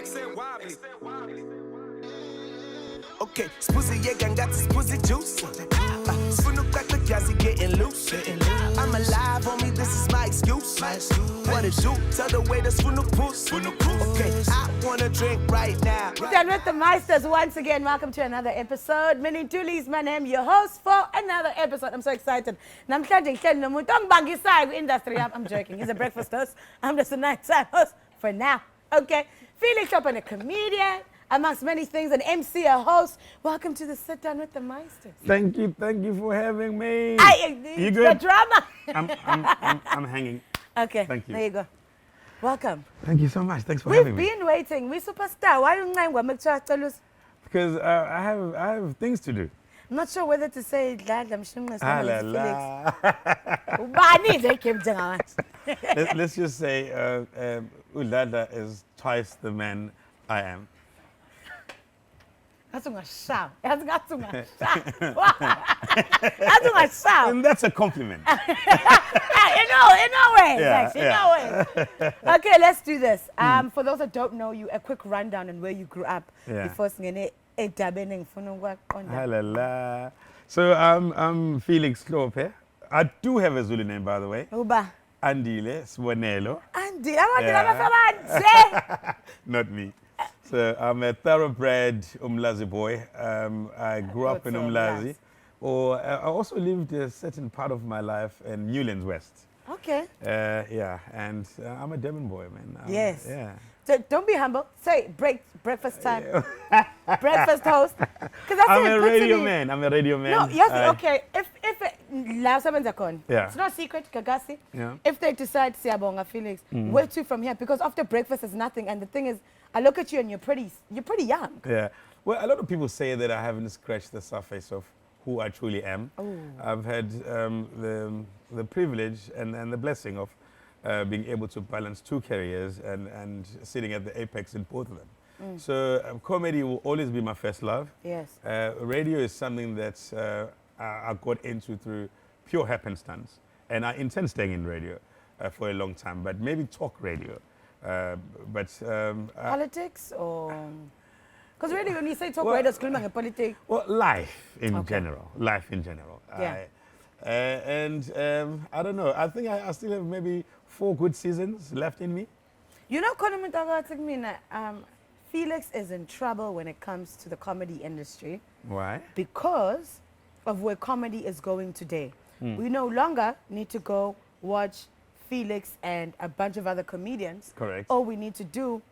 Okay, spoozy, yeah, got this spoozy juice. Spoon up like the gagasi getting loose. I'm alive, homie, this is my excuse. What is you? Tell the way to spoon up puss. Okay, I wanna drink right now. Done with the Meisters once again. Welcome to another episode. Minnie Dooley's my name, your host for another episode. I'm so excited. Industry. I'm joking. He's a breakfast host. I'm just a nighttime host for now. Okay, FelixHlophe, a comedian. Amongst many things, an MC, a host. Welcome to the Sit Down with the Meisters. Thank you for having me. You good? The drama. I'm hanging. Okay, thank you. There you go. Welcome. Thank you so much. Thanks for having me. We've been waiting. We're superstar. Why don't you tell us? Because I have things to do. I'm not sure whether to say that. I'm sure Let's just say Ulada is twice the man I am. And that's a compliment. in no way. Okay, let's do this. For those that don't know you, a quick rundown on where you grew up before singing it. So I'm FelixHlophe. I do have a Zulu name, by the way. Uba. Andile Swanelo. Andi, Not me. So I'm a thoroughbred Umlazi boy. I grew up in Umlazi. I also lived a certain part of my life in Newlands West. Okay. And I'm a Durban boy, man. Yes. Yeah. So don't be humble. Say breakfast time. Breakfast host. I'm a radio man. No, yes, okay. If it's not secret, gagasi. Yeah. If they decide, Siyabonga, Felix, where to from here? Because after breakfast is nothing. And the thing is, I look at you and you're pretty young. Yeah. Well, a lot of people say that I haven't scratched the surface of who I truly am. Ooh. I've had the privilege and the blessing of being able to balance two careers and sitting at the apex in both of them. So comedy will always be my first love. Yes. Radio is something that I got into through pure happenstance, and I intend staying in radio for a long time, but maybe talk radio. Politics or... Because really when you say talk radio, it's screaming politics. Well, life in general. Yeah. I don't know. I think I still have maybe 4 good seasons left in me. You know, Felix is in trouble when it comes to the comedy industry. Why? Because of where comedy is going today. We no longer need to go watch Felix and a bunch of other comedians. Correct. All we need to do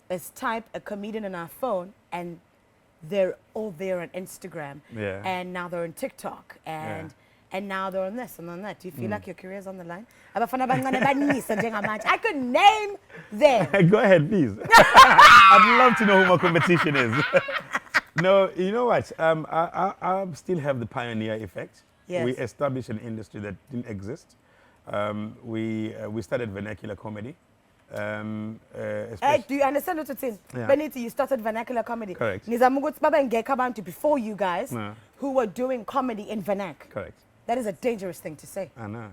is type a comedian on our phone and they're all there on Instagram. Yeah. And now they're on TikTok and now they're on this and on that. Do you feel like your career's on the line? I could name them. Go ahead, please. I'd love to know who my competition is. No, you know what? I still have the pioneer effect. Yes. We established an industry that didn't exist. We started vernacular comedy. Do you understand what it's in? Yeah. Benito, you started vernacular comedy. Correct. Before you guys who were doing comedy in vernac. Correct. That is a dangerous thing to say. I know.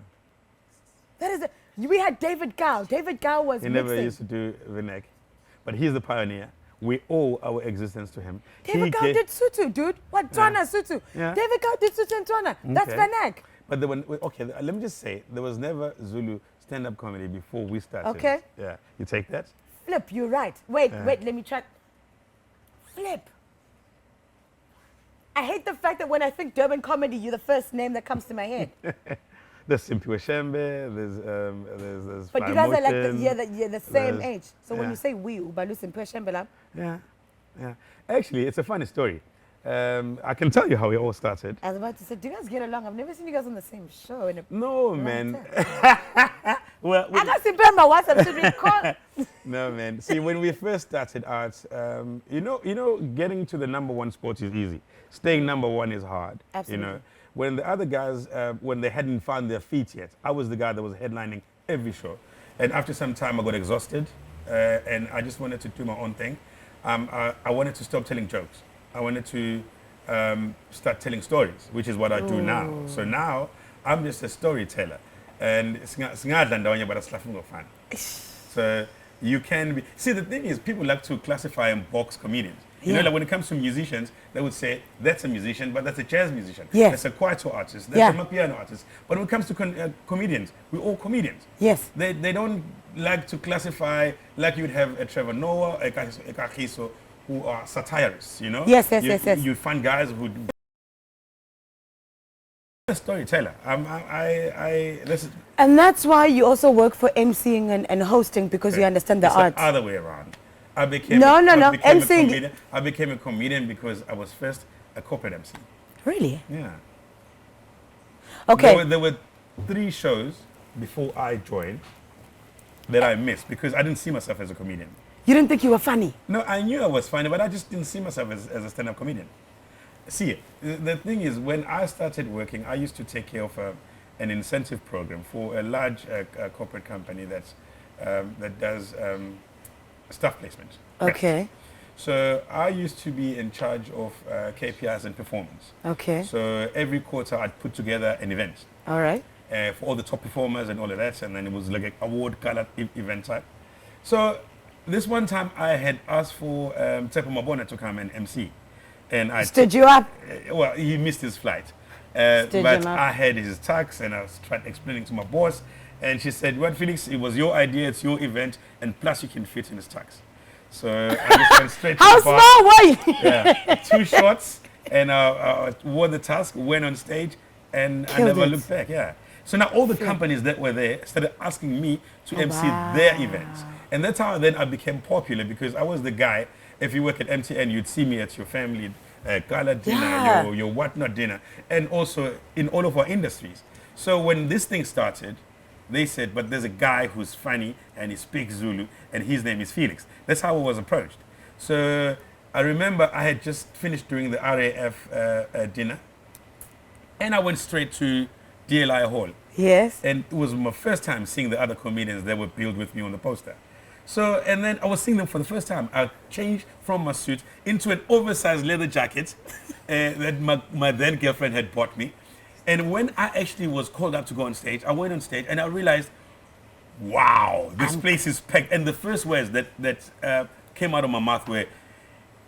We had David Gow. David Gow was He never used to do vernac, but he's the pioneer. We owe our existence to him. David Gow did Sutu, dude. What Twana Sutu? Yeah. David Gow did Sutu and Twana. That's vernac. But let me just say, there was never Zulu stand-up comedy before we started. Okay. Yeah. You take that? Flip, you're right. Wait, let me try. Flip. I hate the fact that when I think Durban comedy, you're the first name that comes to my head. There's Simpiwe Shembe, there's But you guys are like the same age. So when yeah. you say we, Ubalu Simpiwe Shembe, Yeah. Actually, it's a funny story. I can tell you how it all started. I was about to say, do you guys get along? I've never seen you guys on the same show. No, man. Well, I got Simpiwe my WhatsApp to record. No, man. See, when we first started out, you know, getting to the #1 spot is easy. Staying #1 is hard. Absolutely. You know, when the other guys, when they hadn't found their feet yet, I was the guy that was headlining every show. And after some time, I got exhausted, and I just wanted to do my own thing. I wanted to stop telling jokes. I wanted to start telling stories, which is what I do now. So now, I'm just a storyteller. And so You can be. See, the thing is, people like to classify and box comedians. You know, Yeah. like when it comes to musicians, they would say that's a musician, but that's a jazz musician. Yes. That's a kwaito artist. That's Yeah. a piano artist. But when it comes to comedians, we're all comedians. Yes. They don't like to classify like you'd have a Trevor Noah, a Kagiso, who are satirists. You know. Yes, yes, yes, yes. You find guys who. A storyteller. And that's why you also work for emceeing and hosting, because you understand the It's art. the other way around. I became No, no, no. became a emceeing. comedian. I became a comedian because I was first a corporate MC. Really? Yeah. Okay. There were 3 shows before I joined that I missed because I didn't see myself as a comedian. You didn't think you were funny? No, I knew I was funny, but I just didn't see myself as a stand-up comedian. See, the thing is, when I started working, I used to take care of an incentive program for a large corporate company that does staff placement. Okay. So I used to be in charge of KPIs and performance. Okay. So every quarter I'd put together an event All right. for all the top performers and all of that, and then it was like an award-colored event type. So this one time I had asked for Tepo Mabona to come and MC. And I Stood you up? well, he missed his flight. Stood But him up. I had his tax and I was trying explaining to my boss. And she said, "What, Felix, it was your idea, it's your event, and plus you can fit in his tax." So I just went straight to How the bar. small were you? Yeah, 2 shots, and I wore the task, went on stage, and I Killed never it. looked back. Yeah. So now all the companies that were there started asking me to MC their events, and that's how then I became popular because I was the guy. If you work at MTN, you'd see me at your family gala dinner, Yeah. your whatnot dinner, and also in all of our industries. So when this thing started, they said, but there's a guy who's funny and he speaks Zulu and his name is Felix. That's how I was approached. So I remember I had just finished doing the RAF dinner and I went straight to DLI Hall. Yes. And it was my first time seeing the other comedians that were billed with me on the poster. So, and then I was seeing them for the first time. I changed from my suit into an oversized leather jacket that my then girlfriend had bought me. And when I actually was called up to go on stage, I went on stage and I realized, wow, this place is packed. And the first words that came out of my mouth were,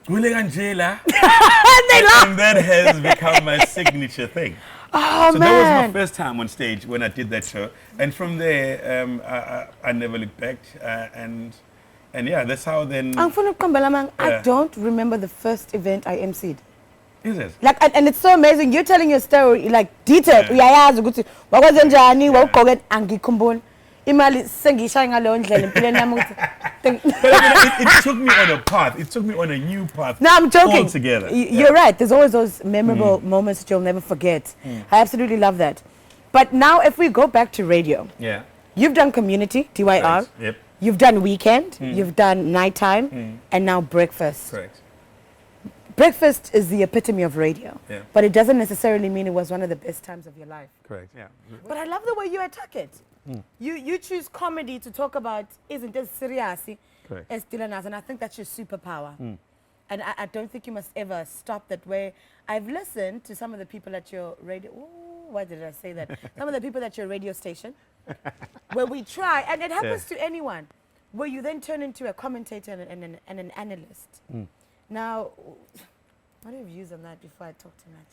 "Gule Angela," and that has become my signature thing. Oh, So man. that was my first time on stage when I did that show, and from there I never looked back, and yeah, that's how then. Angifuna ukuqambela man, I Yeah. don't remember the first event I emceed. Is it? Like, and it's so amazing. You're telling your story like detailed. Yeah. Uyayazi ukuthi wakwenzenjani, wawugqoke angikhumbuli. Imali sengishaya ngaleyo ndlela empilweni yami ukuthi. But I mean, it took me on a path. It took me on a new path. No, I'm joking. Altogether. You're right. There's always those memorable moments that you'll never forget. I absolutely love that. But now, if we go back to radio, Yeah. you've done community, DYR. Right. Yep. You've done weekend. You've done nighttime, and now breakfast. Correct. Breakfast is the epitome of radio, Yeah. but it doesn't necessarily mean it was one of the best times of your life. Correct. Yeah. But I love the way you attack it. You choose comedy to talk about isn't as serious Correct. as Dylan has, and I think that's your superpower. And I don't think you must ever stop that way. I've listened to some of the people at your radio. Ooh, why did I say that? Some of the people at your radio station, where we try, and it happens to anyone, where you then turn into a commentator and an analyst. Now, what are your views on that before I talk too much?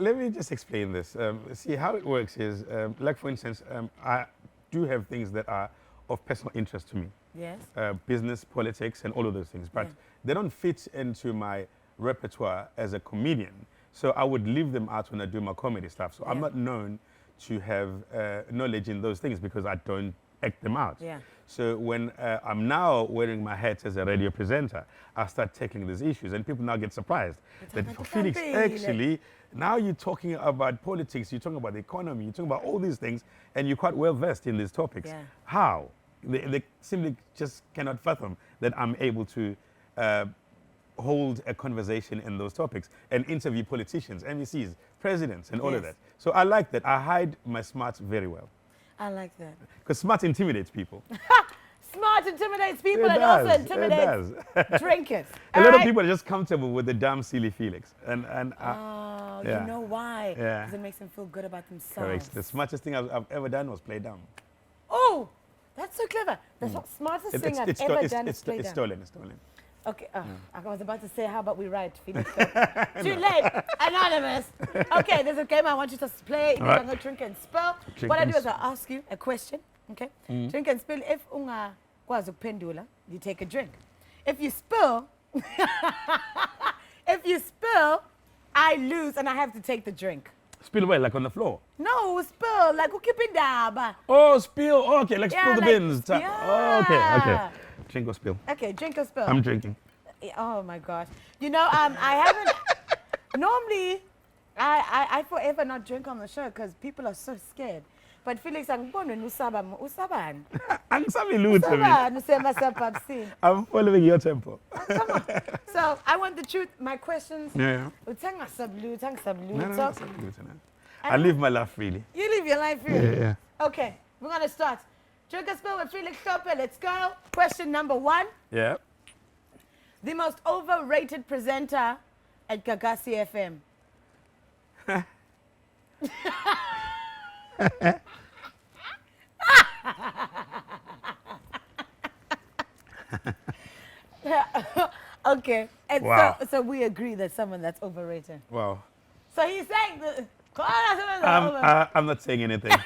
Let me just explain this. See, how it works is, like for instance, I do have things that are of personal interest to me. Yes. Business, politics, and all of those things. But they don't fit into my repertoire as a comedian. So I would leave them out when I do my comedy stuff. So I'm not known to have knowledge in those things because I don't act them out. Yeah. So when I'm now wearing my hat as a radio presenter, I start tackling these issues, and people now get surprised that for Felix, actually, now you're talking about politics, you're talking about the economy, you're talking about all these things, and you're quite well versed in these topics. Yeah. How? They simply just cannot fathom that I'm able to hold a conversation in those topics and interview politicians, MECs, presidents, and all of that. So I like that. I hide my smarts very well. I like that. Because smart intimidates people. Smart intimidates people It and does, also it intimidates does. drinkers. A lot of people are just comfortable with the damn silly Felix. And Oh, yeah. you know why? Yeah. Because it makes them feel good about themselves. correct. The smartest thing I've ever done was play dumb. Oh, That's so clever. That's the smartest thing I've ever done. It's stolen. It's stolen. Okay, I was about to say, how about we write Felix? Too late, anonymous. Okay, there's a game I want you to play. If you're going to drink and spill, what I do is I ask you a question, okay? Drink and spill. If unga pendula, you take a drink. If you spill, I lose and I have to take the drink. Spill where? Like on the floor? No, spill, like keep it down. Oh, spill. Oh, okay, like spill the like, bins. Oh, okay. Drink or spill? Okay, drink or spill. I'm drinking. Oh my gosh. You know, I haven't, normally, I forever not drink on the show because people are so scared. But Felix, I'm usaban. I'm following your tempo. Come on. So I want the truth. My questions. Yeah. No. I live my life freely. You live your life freely. Yeah. Okay, we're gonna start. Drink or spill with FelixHlophe. Let's go. Question number 1. Yeah. The most overrated presenter at Gagasi FM. Okay. And wow. So we agree that someone that's overrated. Wow. So he's saying I'm not saying anything.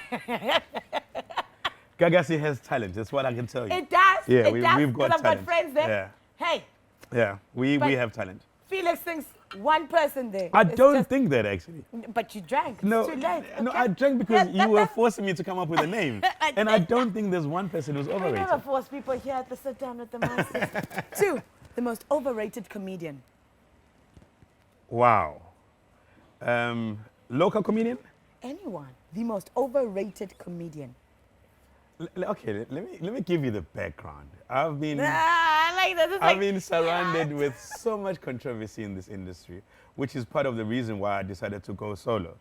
Gagasi has talent. That's what I can tell you. It does. Yeah, we've got talent. I've got friends there. Yeah. Hey. Yeah, we have talent. Felix thinks one person there. I don't think that actually. But you drank. No, it's too late. No, Okay? I drank because you were forcing me to come up with a name. And I don't think there's one person who's We overrated. never force people here at the sit down at the Meisters. 2, the most overrated comedian. Wow. Local comedian? Anyone. The most overrated comedian. Okay, let me give you the background. I've been I like that. I've been surrounded with so much controversy in this industry, which is part of the reason why I decided to go solo.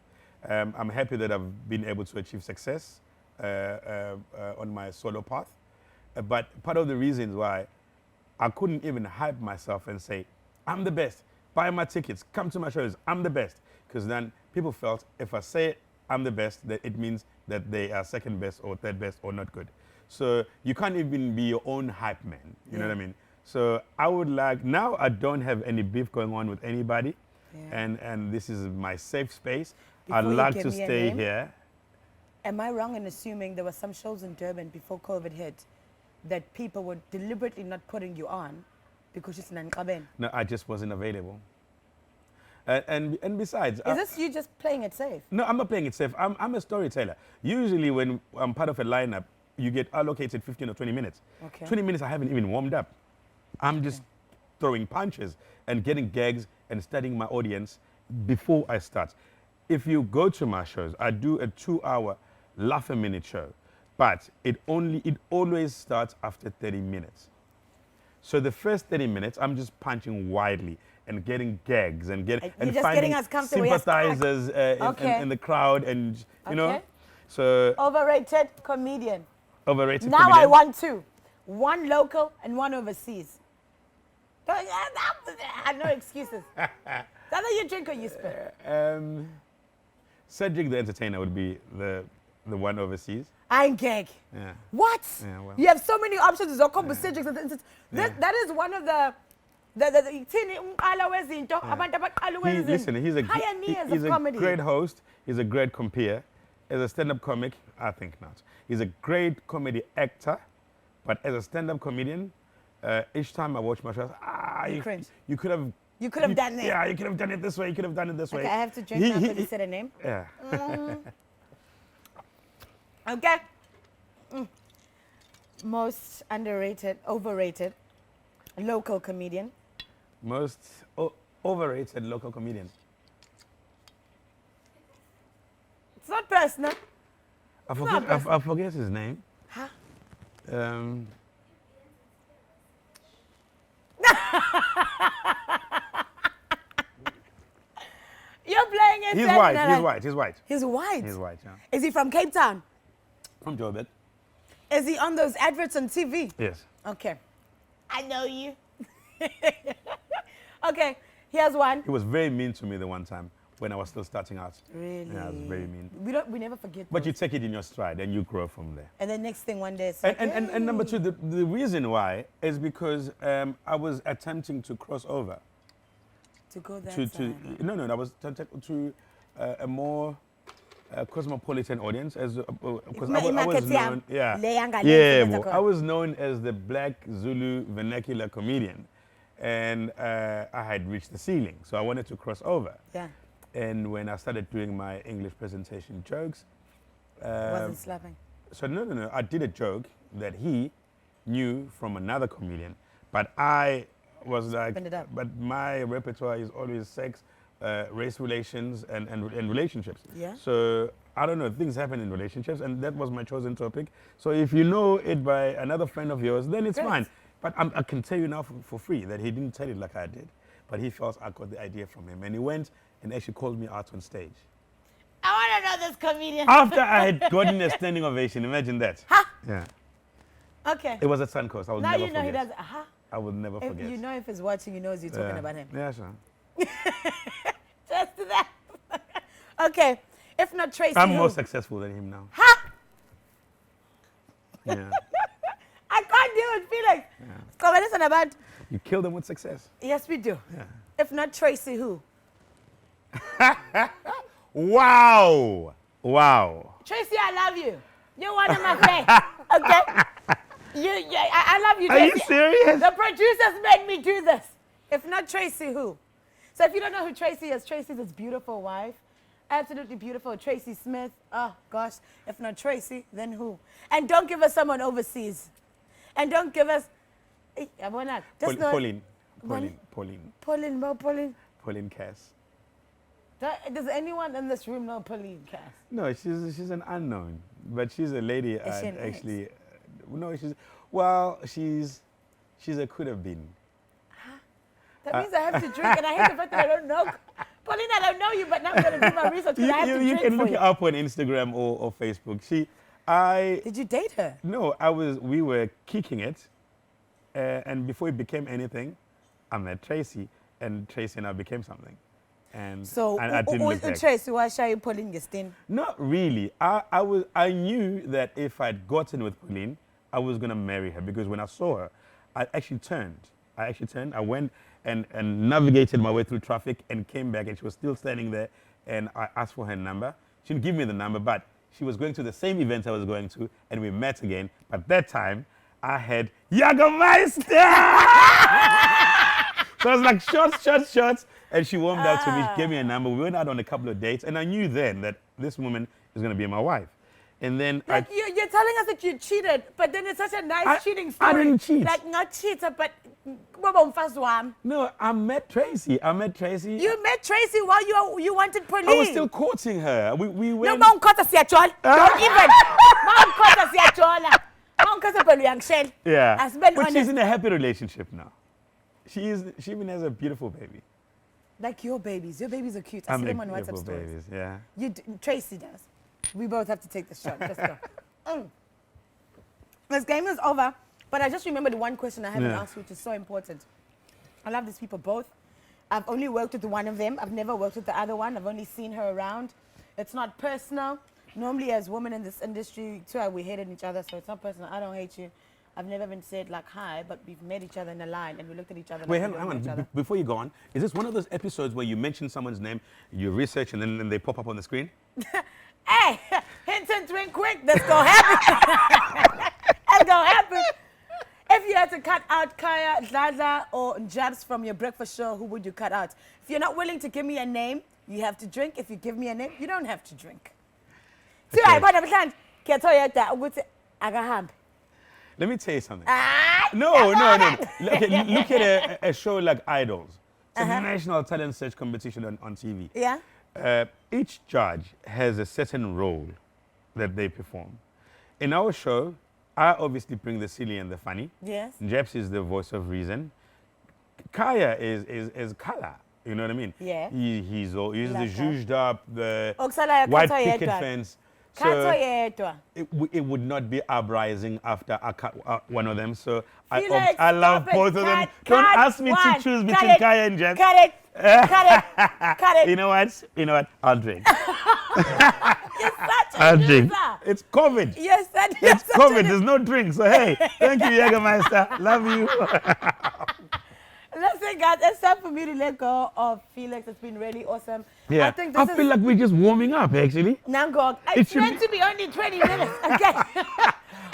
I'm happy that I've been able to achieve success on my solo path, but part of the reasons why I couldn't even hype myself and say, I'm the best, buy my tickets, come to my shows, I'm the best, because then people felt if I say I'm the best, that it means that they are second best or third best or not good. So you can't even be your own hype man, you know what I mean? So I would like, now I don't have any beef going on with anybody, and this is my safe space. I'd like to stay here. Am I wrong in assuming there were some shows in Durban before COVID hit that people were deliberately not putting you on because it's Nankaben? No, I just wasn't available. And besides... Is this you just playing it safe? No, I'm not playing it safe. I'm a storyteller. Usually when I'm part of a lineup, you get allocated 15 or 20 minutes. Okay. 20 minutes I haven't even warmed up. I'm just throwing punches and getting gags and studying my audience before I start. If you go to my shows, I do a 2-hour laugh-a-minute show, but it always starts after 30 minutes. So the first 30 minutes, I'm just punching widely and getting gags and finding sympathizers in the crowd, and you know. So overrated comedian. Overrated now comedian. I want 2. One local and one overseas. No excuses. Either you drink or you spill. Cedric the Entertainer would be the one overseas. I'm gag. Yeah. What? Yeah, well. You have so many options. Cedric. That is one of the listen, he's a pioneers he's of comedy. A great host. He's a great compeer. As a stand-up comic, I think not. He's a great comedy actor, but as a stand-up comedian, each time I watch my shows, you could have done it. Yeah, you could have done it this way. You could have done it this way. I have to drink now because he said a name. Yeah. Okay. Most underrated, overrated, local comedian. Most overrated local comedian. It's not personal. I forget his name. Huh? You're playing it. He's white. He's white? He's white, yeah. Is he from Cape Town? From Durban. Is he on those adverts on TV? Yes. Okay. I know you. Okay, here's one. He was very mean to me the one time when I was still starting out. Really? Yeah, it was very mean. We never forget. But those. you take it in your stride and you grow from there. And then next thing one day, it's And number two, the reason why is because I was attempting to cross over. to go that To side. no, I was to a more cosmopolitan audience as because I was known, I was known as the Black Zulu vernacular comedian, and I had reached the ceiling, so I wanted to cross over. Yeah. And when I started doing my English presentation jokes, Wasn't slapping. so no, I did a joke that he knew from another comedian, but I was like, Opened it up. but my repertoire is always sex, race relations, and relationships. Yeah. So I don't know, things happen in relationships, and that was my chosen topic. So if you know it by another friend of yours, then it's Great. fine. But I can tell you now for free that he didn't tell it like I did, but he felt I got the idea from him, and he went and actually called me out on stage. I want to know this comedian. After I had gotten a standing ovation, imagine that. Ha! Yeah. Okay. It was at Suncoast. I will Now never you know forget. he does. Aha. I will never If forget. you know if he's watching, he knows you're talking about him. Yeah, sure. Just that. Okay. If not Tracy, I'm who? more successful than him now. Ha! Yeah. I can't deal with Felix. Come on, listen about. You kill them with success. Yes, we do. Yeah. If not Tracy, who? Wow. Wow. Tracy, I love you. You're one of my fans. Okay? I love you, Are Tracy. you serious? The producers made me do this. If not Tracy, who? So if you don't know who Tracy is, Tracy's his beautiful wife. Absolutely beautiful. Tracy Smith. Oh, gosh. If not Tracy, then who? And don't give us someone overseas. And don't give us... I want to... Just know... Pauline Cass. Does anyone in this room know Pauline Cass? No, she's an unknown, but she's a lady. Is she an ex? Actually, no, she's a could have been. That means I have to drink, and I hate the fact that I don't know. Pauline, I don't know you, but now I'm going to do my research because I have to You drink can for look you. it up on Instagram or Facebook. Did you date her? No, we were kicking it, and before it became anything, I met Tracy, and Tracy and I became something. And So, I didn't look back. Tracy, why shall you Pauline Gestin? Not really. I knew that if I'd gotten with Pauline, I was gonna marry her because when I saw her, I actually turned. I went and navigated my way through traffic and came back, and she was still standing there, and I asked for her number. She didn't give me the number, but she was going to the same event I was going to, and we met again. But that time, I had Meister. So I was like, shots. And she warmed up to me, she gave me a number. We went out on a couple of dates, and I knew then that this woman is going to be my wife. And then Like you're telling us that you cheated, but then it's such a nice cheating story. I didn't cheat. Like not cheater, but No, I met Tracy. you met Tracy while you wanted Pauline. I was still courting her. We No, went. Mount Kota Siachol. Don't even. Mount Kota Siachol. Mount Kota Peluyangshel. Yeah. Has been But she's honest. in a happy relationship now. She even has a beautiful baby. Like your babies. Your babies are cute. I see them on WhatsApp beautiful stories. babies, yeah. Tracy does. We both have to take this shot. Let's go. This game is over, but I just remembered one question I haven't asked, which is so important. I love these people both. I've only worked with one of them. I've never worked with the other one. I've only seen her around. It's not personal. Normally, as women in this industry, too, we hated each other, so it's not personal. I don't hate you. I've never even said like hi, but we've met each other in a line and we looked at each other. Wait, like hang we don't know each on. other. Before you go on, is this one of those episodes where you mention someone's name, you research, and then they pop up on the screen? Hey, hint and twink quick, that's gonna happen. That's gonna happen. If you had to cut out Kaya, Dladla, or Jabs from your breakfast show, who would you cut out? If you're not willing to give me a name, you have to drink. If you give me a name, you don't have to drink. Let me tell you something. Ah, No. Look at a show like Idols. It's a national talent search competition on TV. Yeah. Each judge has a certain role that they perform. In our show, I obviously bring the silly and the funny. Yes. Jeps is the voice of reason. Kaya is color. You know what I mean? Yeah. He's the Like that. zhuzhed up, the Okusalayo white Katho picket yedwa. fence. Katho yedwa. It would not be uprising after I cut one of them. So Felix, I love stop it. both of them. Cut, Don't cut ask me one. to choose Cut between it. Kaya and Jeps. Cut it. Cut it. Cut it. You know what? I'll drink. You're such a I'll drink. loser. It's COVID. Yes, that It's COVID. There's no drink. So, hey, thank you, Meister. Love you. Listen, guys, it's time for me to let go of Felix. It's been really awesome. Yeah. I think this feel like we're just warming up, actually. Nango, It it's should meant to be only 20 minutes, okay?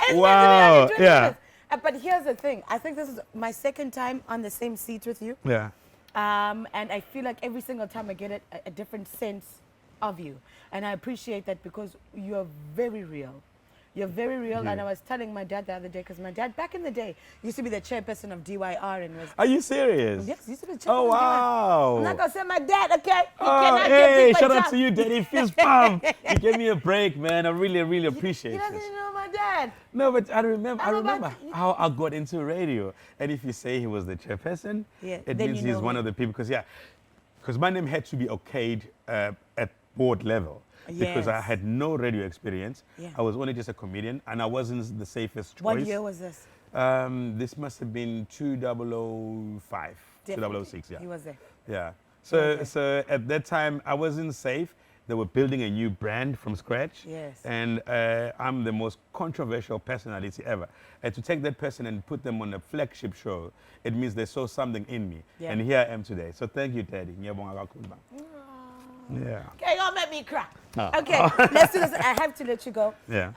It's Wow, meant to be only 20 yeah. minutes. But here's the thing. I think this is my second time on the same seat with you. Yeah. And I feel like every single time I get it, a different sense of you. And I appreciate that because you're very real. You're very real. And I was telling my dad the other day, because my dad, back in the day, used to be the chairperson of DYR and was... Are you serious? Yes, used to be the chairperson Oh, of DYR. wow. I'm not going to say my dad, okay? He Oh, cannot get hey, deeper shout out down. to you, Daddy. Fist pump. You gave me a break, man. I really, really appreciate You this. doesn't know my dad. No, but I remember I'm about to- how I got into radio. And if you say he was the chairperson, Yeah, it then means you he's know one him. of the people. Because my name had to be okayed at board level. Because I Yes. had no radio experience. Yeah. I was only just a comedian, and I wasn't the safest choice. What year was this? This must have been 2005, Definitely. 2006, yeah. He was there. Yeah. Okay. So at that time, I wasn't safe. They were building a new brand from scratch. Yes. And I'm the most controversial personality ever. And to take that person and put them on a flagship show, it means they saw something in me. Yeah. And here I am today. So thank you, Daddy. Yeah. Okay, don't make me cry. Oh. Okay, let's do this. I have to let you go. Yeah.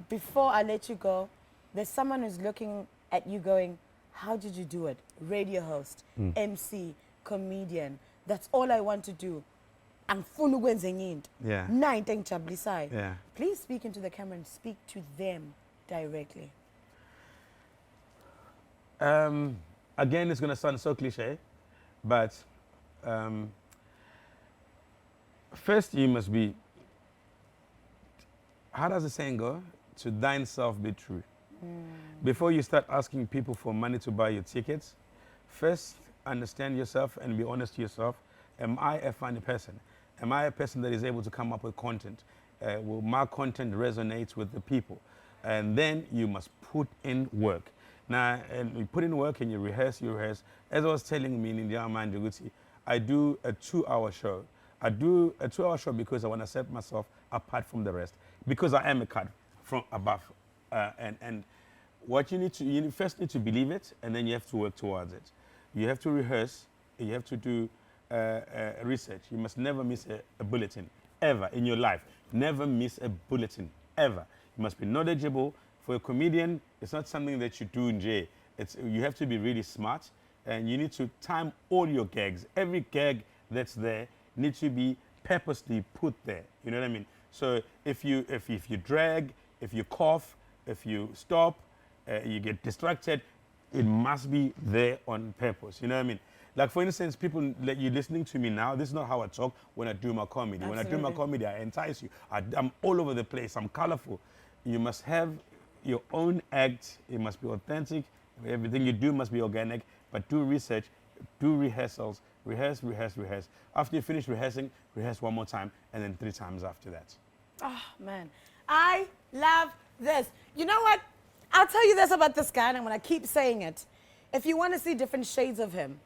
Before I let you go, there's someone who's looking at you going, how did you do it? Radio host, MC, comedian. That's all I want to do. Angifuna ukwenza enye into. Yeah. Na into engijabulisayo. Yeah. Please speak into the camera and speak to them directly. Again, it's going to sound so cliche, but first you must be, how does the saying go? To thine self be true. Before you start asking people for money to buy your tickets, first understand yourself and be honest to yourself. Am I a funny person? Am I a person that is able to come up with content? Will my content resonate with the people? And then you must put in work. Now, and you put in work and you rehearse. As I was telling me in India, I do a 2-hour show. I do a 2-hour show because I want to set myself apart from the rest. Because I am a cut from above. And what you first need to believe it, and then you have to work towards it. You have to rehearse. You have to do research. You must never miss a bulletin, ever, in your life. Never miss a bulletin, ever. You must be knowledgeable. For a comedian, it's not something that you do in jail. You have to be really smart, and you need to time all your gags. Every gag that's there needs to be purposely put there. You know what I mean? So if you drag, if you cough, if you stop, you get distracted, it must be there on purpose. You know what I mean? Like, for instance, people, like, you're listening to me now, this is not how I talk when I do my comedy. Absolutely. When I do my comedy, I entice you. I'm all over the place. I'm colorful. You must have your own act. It must be authentic. Everything you do must be organic. But do research, do rehearsals, rehearse. After you finish rehearsing, rehearse one more time, and then 3 times after that. Oh, man. I love this. You know what? I'll tell you this about this guy, and I'm going to keep saying it. If you want to see different shades of him,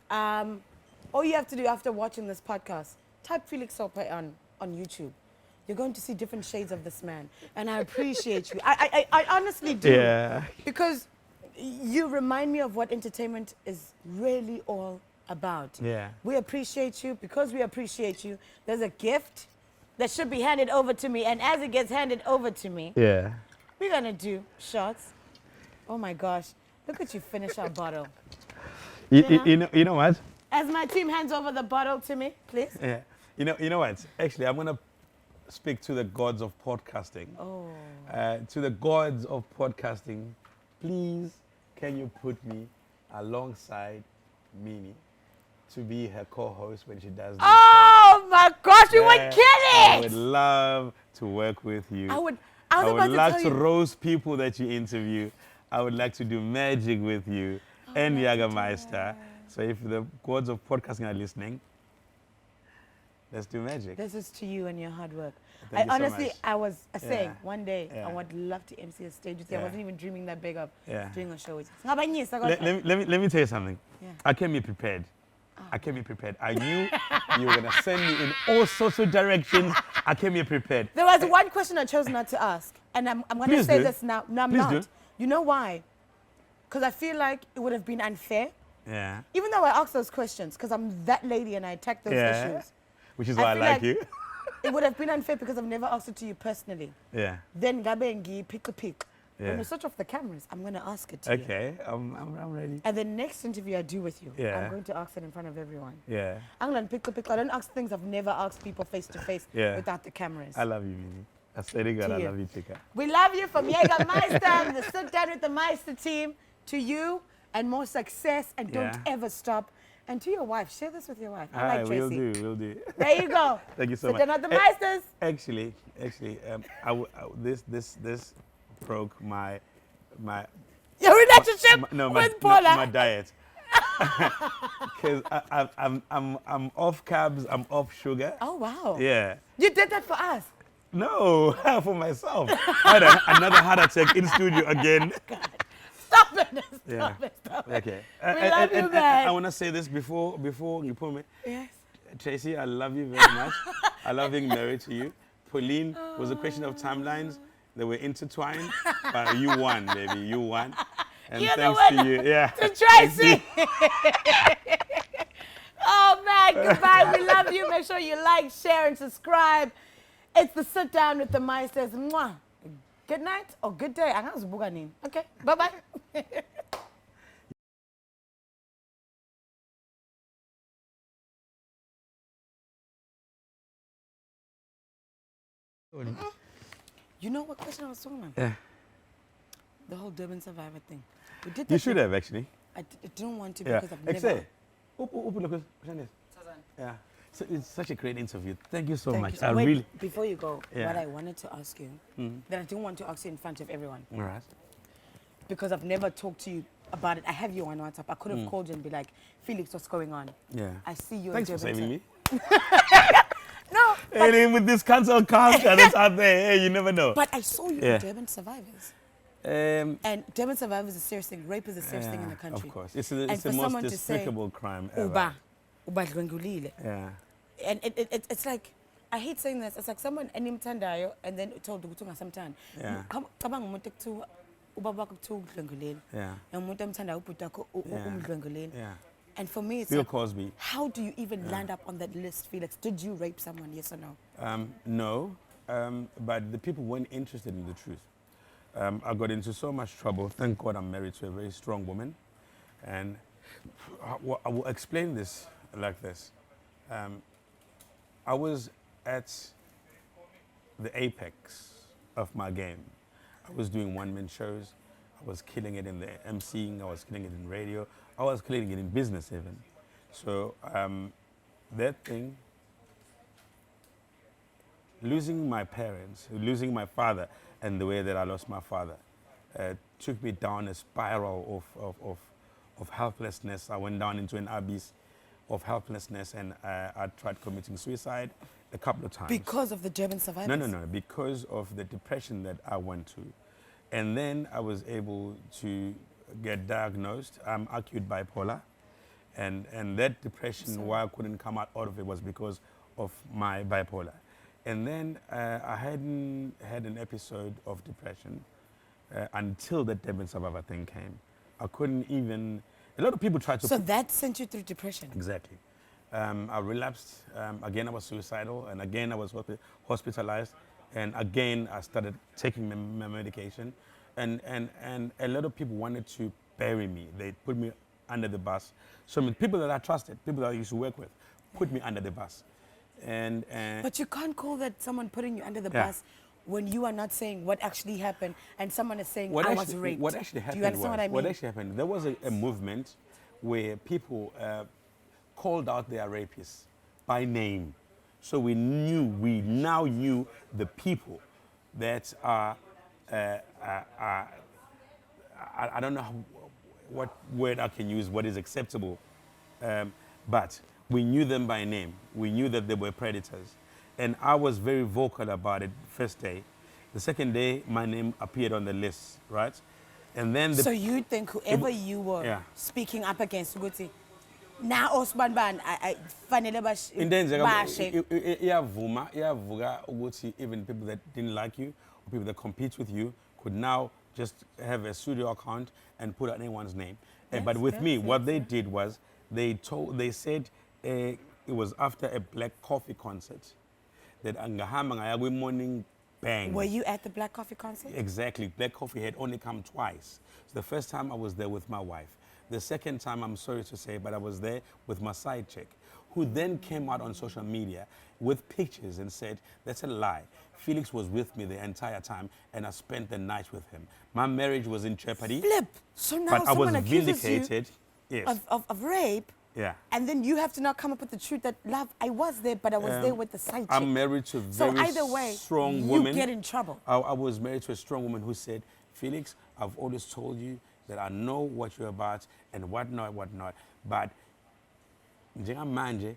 all you have to do after watching this podcast, type FelixHlophe on YouTube. You're going to see different shades of this man. And I appreciate you. I honestly do. Yeah. Because you remind me of what entertainment is really all about. Yeah. We appreciate you. Because we appreciate you, there's a gift that should be handed over to me. And as it gets handed over to me, Yeah. we're going to do shots. Oh, my gosh. Look at you finish our bottle. You know what? As my team hands over the bottle to me, please. Yeah. You know what? Actually, I'm going to speak to the gods of podcasting. Oh. To the gods of podcasting, please, can you put me alongside Mimi to be her co-host when she does this? Oh, my gosh, you would Yeah, kill I it. would love to work with you. I was I about would to like tell to you. roast people that you interview. I would like to do magic with you and Meister. So if the gods of podcasting are listening, let's do magic. This is to you and your hard work. Thank you so Honestly, much. I was saying Yeah. one day Yeah. I would love to MC a stage with you. I Yeah. wasn't even dreaming that big of Yeah. doing a show with you. Let me tell you something. Yeah. I came here prepared. I came here prepared. I knew you were going to send me in all sorts of directions. I came here prepared. There was one question I chose not to ask, and I'm going to say this now. No, I'm Please not. do. You know why? Because I feel like it would have been unfair. Yeah. Even though I asked those questions, because I'm that lady and I attack those issues. Which is why I feel like you. It would have been unfair because I've never asked it to you personally. Yeah. Then Gabengi, pick a pick. Yeah. When you switch off the cameras, I'm going to ask it to you. Okay, I'm ready. And the next interview I do with you, Yeah. I'm going to ask it in front of everyone. Yeah. I'm going to pick a pick. I don't ask things I've never asked people face to face without the cameras. I love you, Mimi. I swear to God, I you. love you, Chika. We love you from Meister, the Sit Down with the Meister team, to you and more success, and don't ever stop. And to your wife, share this with your wife. I like Tracy. We'll do. There you go. Thank you so Sit much. Down with the Meisters. Actually, this broke my Your relationship with Paula. my diet. Because I'm off carbs, I'm off sugar. Oh, wow. Yeah. You did that for us. No, for myself. I had another heart attack in studio again. Stop it. Stop it. Okay. We love you, man. I want to say this before you put me. Yes. Tracy, I love you very much. I love being married to you. Pauline was a question of timelines. They were intertwined, but you won, baby. You won. And You're thanks the to you. Yeah. To Tracy. Oh, man. Goodbye. We love you. Make sure you like, share, and subscribe. It's the Sit Down with the Meisters. Mwah. Good night or good day. Okay. Bye-bye. You know what question I was talking about? Yeah. The whole Durban Survivor thing. We did that. You should have, actually. I didn't want to because I've never... Yeah. So it's such a great interview. Thank you so Thank much. you. I Wait, really... before you go, Yeah. what I wanted to ask you, that I didn't want to ask you in front of everyone, All right. because I've never talked to you about it. I have you on WhatsApp. I could have called you and be like, Felix, what's going on? Yeah. I see you Thanks in for Durban. saving me. No, And then with this cancel culture that's out there, hey, you never know. but I saw you Yeah. in Durban Survivors. Um, And Durban Survivors is a serious thing. Rape is a serious thing in the country. Of course. It's the for most someone to say, despicable crime ever. Uba dlwengulile. Yeah. And it's like, I hate saying this, it's like someone enimthandayo and then told ukuthi ungasamthandi. Yeah. Cabanga umuntu ekuthiwa ubaba wakho kuthiwa udlwengulile. Yeah. Nomuntu emthandayo ubhuti wakho umdlwengulile. Yeah. And for me, it's Bill like, Cosby. how do you even land up on that list, Felix? Did you rape someone, yes or no? No, but the people weren't interested in the truth. I got into so much trouble. Thank God I'm married to a very strong woman. And I will explain this like this. I was at the apex of my game. I was doing one-man shows. I was killing it in the emceeing. I was killing it in radio. I was killing it in business even. So that thing, losing my parents, losing my father, and the way that I lost my father, took me down a spiral of helplessness. I went down into an abyss of helplessness, and I tried committing suicide a couple of times. Because of the Durban Survivors? No, because of the depression that I went to. And then I was able to get diagnosed. I'm acute bipolar. And that depression, why I couldn't come out of it, was because of my bipolar. And then I hadn't had an episode of depression until the Durban Survivor thing came. I couldn't even... A lot of people tried to... So that sent you through depression? Exactly. I relapsed. Again, I was suicidal. And again, I was hospitalized. And again, I started taking my medication. And a lot of people wanted to bury me. They put me under the bus. So people that I trusted, people that I used to work with, put me under the bus. But you can't call that someone putting you under the bus when you are not saying what actually happened and someone is saying, I was raped. What actually happened? Do you understand what I mean? What actually happened? There was a movement where people called out their rapists by name. So we now knew the people that are, I don't know what word I can use, what is acceptable, but we knew them by name. We knew that they were predators. And I was very vocal about it first day. The second day, my name appeared on the list, right? And then So you think whoever you were speaking up against, Uguti, na osbanban I fanele bashe. Iyavuga ukuthi even people that didn't like you or people that compete with you could now just have a studio account and put anyone's name. But with me, what they did was they said it was after a Black Coffee concert that angahamba ngaya kwi-morning bang. Were you at the Black Coffee concert? Exactly. Black Coffee had only come twice. So the first time I was there with my wife. The second time, I'm sorry to say, but I was there with my side chick, who then came out on social media with pictures and said, that's a lie. Felix was with me the entire time, and I spent the night with him. My marriage was in jeopardy. Flip. So now but I was someone accuses vindicated. you Yes. of rape. Yeah. And then you have to now come up with the truth that, love, I was there, but I was there with the side chick. I'm married to a very so either way, strong woman. You get in trouble. I was married to a strong woman who said, Felix, I've always told you that I know what you're about and whatnot. But njengamanje,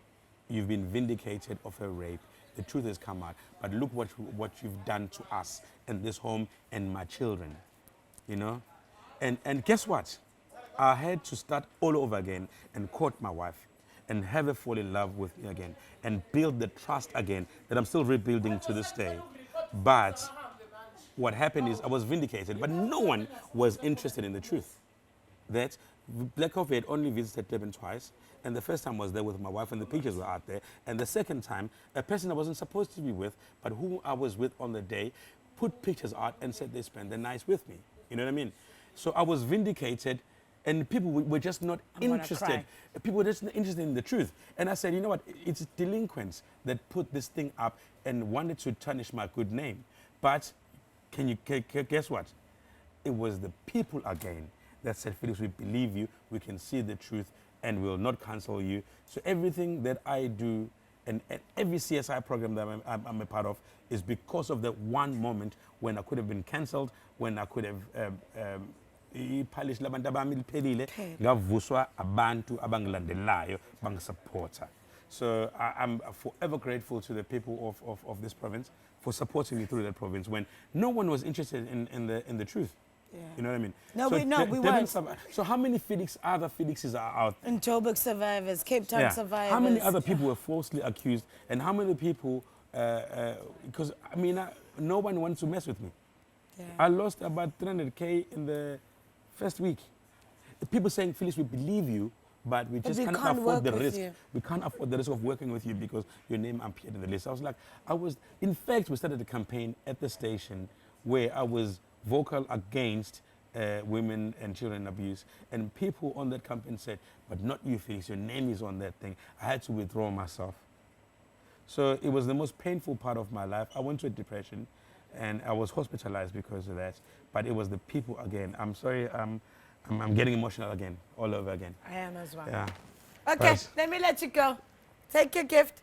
you've been vindicated of a rape. The truth has come out. But look what you've done to us and this home and my children. You know? And guess what? I had to start all over again and court my wife and have her fall in love with me again and build the trust again that I'm still rebuilding to this day. But what happened is I was vindicated, but no one was interested in the truth. That Black Coffee had only visited Durban twice, and the first time I was there with my wife and the pictures were out there, and the second time, a person I wasn't supposed to be with, but who I was with on the day, put pictures out and said they spent the night with me. You know what I mean? So I was vindicated, and people were just not interested. People were just not interested in the truth. And I said, you know what? It's delinquents that put this thing up and wanted to tarnish my good name. But can you guess what? It was the people again that said, Felix, we believe you, we can see the truth, and we will not cancel you. So everything that I do and every CSI program that I'm a part of is because of that one moment when I could have been cancelled, when I could have iphalishi labantu abami liphelile ngavuswa abantu abangilandelayo bangisupporta. So I'm forever grateful to the people of this province for supporting me through that province when no one was interested in the truth. Yeah. You know what I mean? No, so we weren't. So how many other Felixes are out there? And Joburg survivors, Cape Town survivors. How many other people were falsely accused, and how many people, because I mean, no one wants to mess with me. Yeah. I lost about 300K in the first week. The people saying, Felix, we believe you, but we just can't afford the risk. We can't afford the risk of working with you because your name appeared in the list. I was like, in fact, we started a campaign at the station where I was vocal against women and children abuse. And people on that campaign said, but not you, Felix, your name is on that thing. I had to withdraw myself. So it was the most painful part of my life. I went through a depression and I was hospitalized because of that. But it was the people again. I'm sorry, I'm getting emotional again, all over again. I am as well. Yeah. Okay, let me let you go. Take your gift.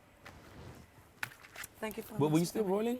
Thank you for But were you still rolling?